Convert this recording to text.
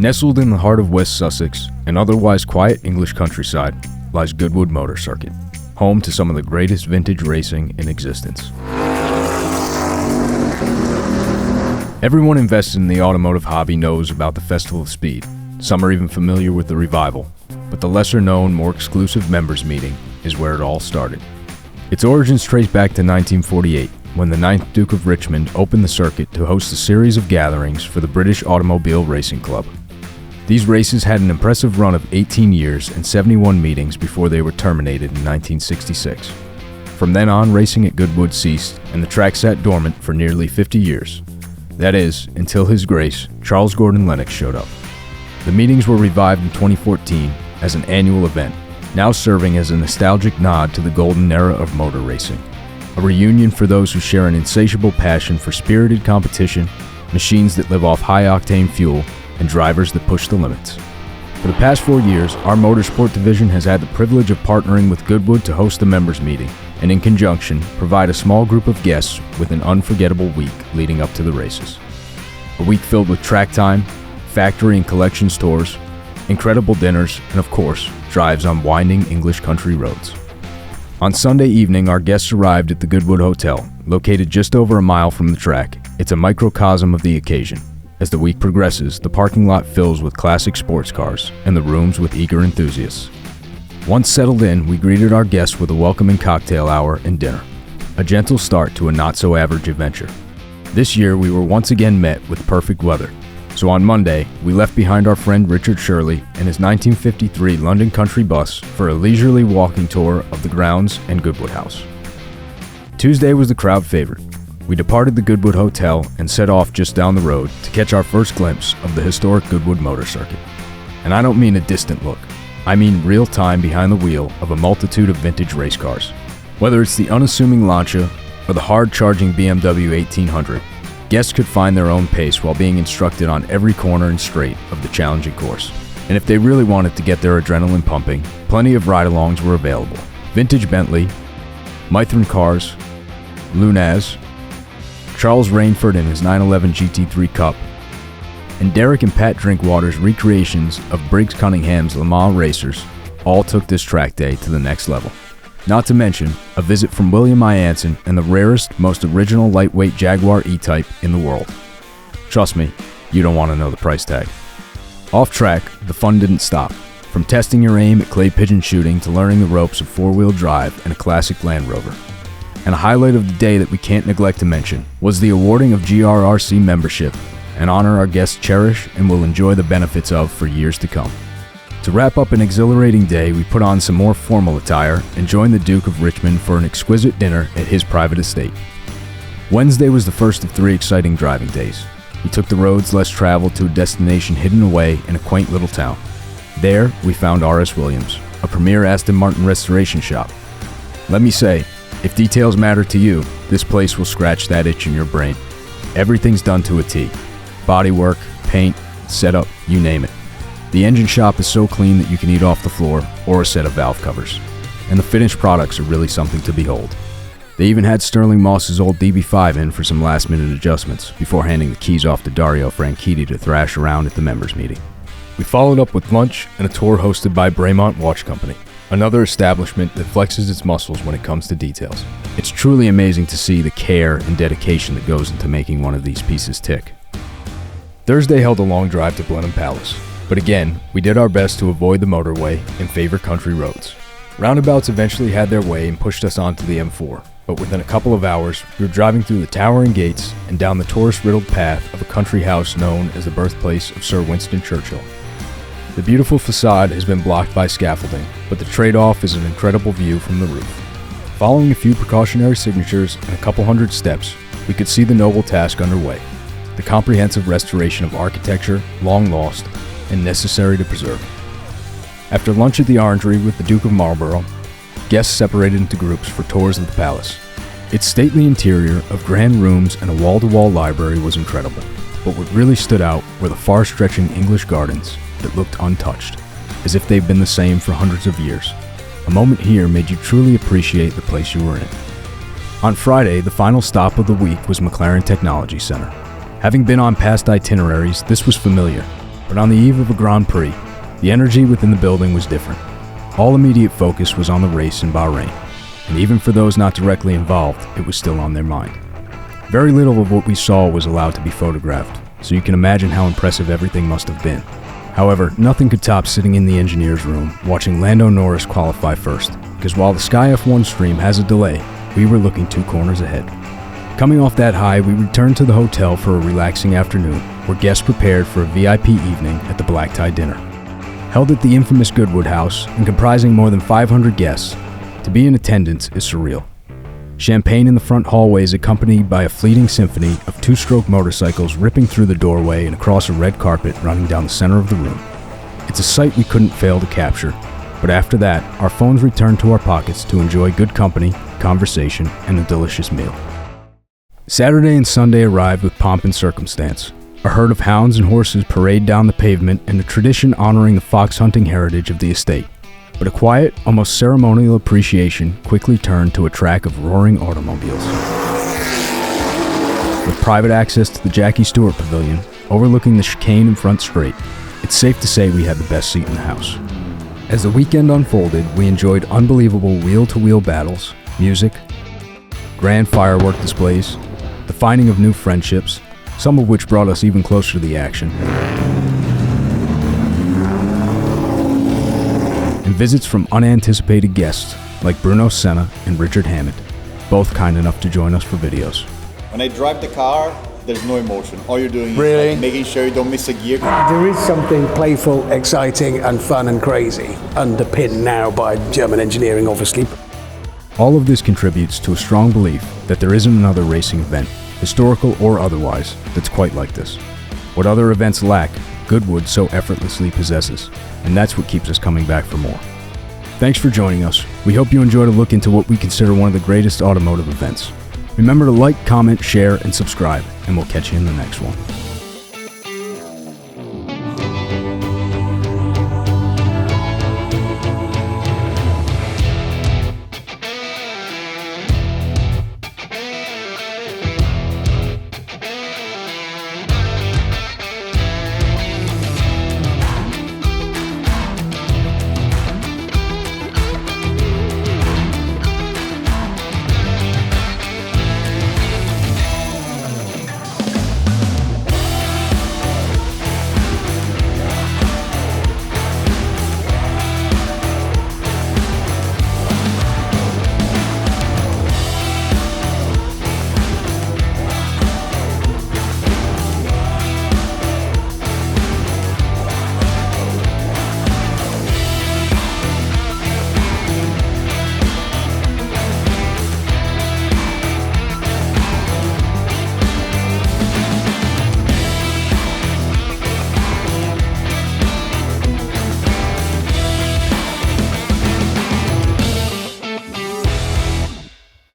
Nestled in the heart of West Sussex, an otherwise quiet English countryside, lies Goodwood Motor Circuit, home to some of the greatest vintage racing in existence. Everyone invested in the automotive hobby knows about the Festival of Speed. Some are even familiar with the revival, but the lesser-known, more exclusive members meeting is where it all started. Its origins trace back to 1948, when the 9th Duke of Richmond opened the circuit to host a series of gatherings for the British Automobile Racing Club. These races had an impressive run of 18 years and 71 meetings before they were terminated in 1966. From then on, racing at Goodwood ceased, and the track sat dormant for nearly 50 years. That is, until His Grace, Charles Gordon Lennox showed up. The meetings were revived in 2014 as an annual event, now serving as a nostalgic nod to the golden era of motor racing. A reunion for those who share an insatiable passion for spirited competition, machines that live off high-octane fuel, and drivers that push the limits. For the past 4 years, our motorsport division has had the privilege of partnering with Goodwood to host the members meeting, and in conjunction, provide a small group of guests with an unforgettable week leading up to the races. A week filled with track time, factory and collections tours, incredible dinners, and of course, drives on winding English country roads. On Sunday evening, our guests arrived at the Goodwood Hotel, located just over a mile from the track. It's a microcosm of the occasion. As the week progresses, the parking lot fills with classic sports cars, and the rooms with eager enthusiasts. Once settled in, we greeted our guests with a welcoming cocktail hour and dinner, a gentle start to a not-so-average adventure. This year, we were once again met with perfect weather, so on Monday, we left behind our friend Richard Shirley and his 1953 London Country bus for a leisurely walking tour of the grounds and Goodwood House. Tuesday was the crowd favorite. We departed the Goodwood Hotel and set off just down the road to catch our first glimpse of the historic Goodwood Motor Circuit. And I don't mean a distant look. I mean real time behind the wheel of a multitude of vintage race cars. Whether it's the unassuming Lancia or the hard-charging BMW 1800, guests could find their own pace while being instructed on every corner and straight of the challenging course. And if they really wanted to get their adrenaline pumping, plenty of ride-alongs were available. Vintage Bentley, Mithrin cars, Lunaz, Charles Rainford in his 911 GT3 Cup, and Derek and Pat Drinkwater's recreations of Briggs Cunningham's Le Mans racers all took this track day to the next level. Not to mention, a visit from William I. Anson and the rarest, most original lightweight Jaguar E-Type in the world. Trust me, you don't want to know the price tag. Off track, the fun didn't stop. From testing your aim at clay pigeon shooting to learning the ropes of four-wheel drive in a classic Land Rover. And a highlight of the day that we can't neglect to mention was the awarding of GRRC membership, an honor our guests cherish and will enjoy the benefits of for years to come. To wrap up an exhilarating day, we put on some more formal attire and joined the Duke of Richmond for an exquisite dinner at his private estate. Wednesday was the first of 3 exciting driving days. We took the roads less traveled to a destination hidden away in a quaint little town. There, we found R.S. Williams, a premier Aston Martin restoration shop. Let me say, if details matter to you, this place will scratch that itch in your brain. Everything's done to a T. Bodywork, paint, setup, you name it. The engine shop is so clean that you can eat off the floor or a set of valve covers. And the finished products are really something to behold. They even had Sterling Moss's old DB5 in for some last-minute adjustments before handing the keys off to Dario Franchitti to thrash around at the members meeting. We followed up with lunch and a tour hosted by Bremont Watch Company, another establishment that flexes its muscles when it comes to details. It's truly amazing to see the care and dedication that goes into making one of these pieces tick. Thursday held a long drive to Blenhan Palace, but again, we did our best to avoid the motorway and favor country roads. Roundabouts eventually had their way and pushed us onto the M4, but within a couple of hours, we were driving through the towering gates and down the tourist-riddled path of a country house known as the birthplace of Sir Winston Churchill. The beautiful facade has been blocked by scaffolding, but the trade-off is an incredible view from the roof. Following a few precautionary signatures and a couple hundred steps, we could see the noble task underway, the comprehensive restoration of architecture long lost and necessary to preserve. After lunch at the Orangery with the Duke of Marlborough, guests separated into groups for tours of the palace. Its stately interior of grand rooms and a wall-to-wall library was incredible, but what really stood out were the far-stretching English gardens that looked untouched, as if they've been the same for hundreds of years. A moment here made you truly appreciate the place you were in. On Friday, the final stop of the week was McLaren Technology Center. Having been on past itineraries, this was familiar, But on the eve of a Grand Prix, the energy within the building was different. All immediate focus was on the race in Bahrain, and even for those not directly involved, it was still on their mind. Very little of what we saw was allowed to be photographed, so you can imagine how impressive everything must have been. However, nothing could top sitting in the engineer's room watching Lando Norris qualify first, because while the Sky F1 stream has a delay, we were looking 2 corners ahead. Coming off that high, we returned to the hotel for a relaxing afternoon, where guests prepared for a VIP evening at the Black Tie Dinner. Held at the infamous Goodwood House and comprising more than 500 guests, to be in attendance is surreal. Champagne in the front hallways accompanied by a fleeting symphony of 2-stroke motorcycles ripping through the doorway and across a red carpet running down the center of the room. It's a sight we couldn't fail to capture, but after that, our phones returned to our pockets to enjoy good company, conversation, and a delicious meal. Saturday and Sunday arrived with pomp and circumstance. A herd of hounds and horses parade down the pavement in a tradition honoring the fox hunting heritage of the estate. But a quiet, almost ceremonial appreciation quickly turned to a track of roaring automobiles. With private access to the Jackie Stewart Pavilion, overlooking the chicane in Front Straight, it's safe to say we had the best seat in the house. As the weekend unfolded, we enjoyed unbelievable wheel-to-wheel battles, music, grand firework displays, the finding of new friendships, some of which brought us even closer to the action, and visits from unanticipated guests like Bruno Senna and Richard Hammond, both kind enough to join us for videos. When I drive the car, there's no emotion. All you're doing is like making sure you don't miss a gear. There is something playful, exciting, and fun and crazy, underpinned now by German engineering, obviously. All of this contributes to a strong belief that there isn't another racing event, historical or otherwise, that's quite like this. What other events lack, Goodwood so effortlessly possesses, and that's what keeps us coming back for more. Thanks for joining us. We hope you enjoyed a look into what we consider one of the greatest automotive events. Remember to like, comment, share, and subscribe, and we'll catch you in the next one.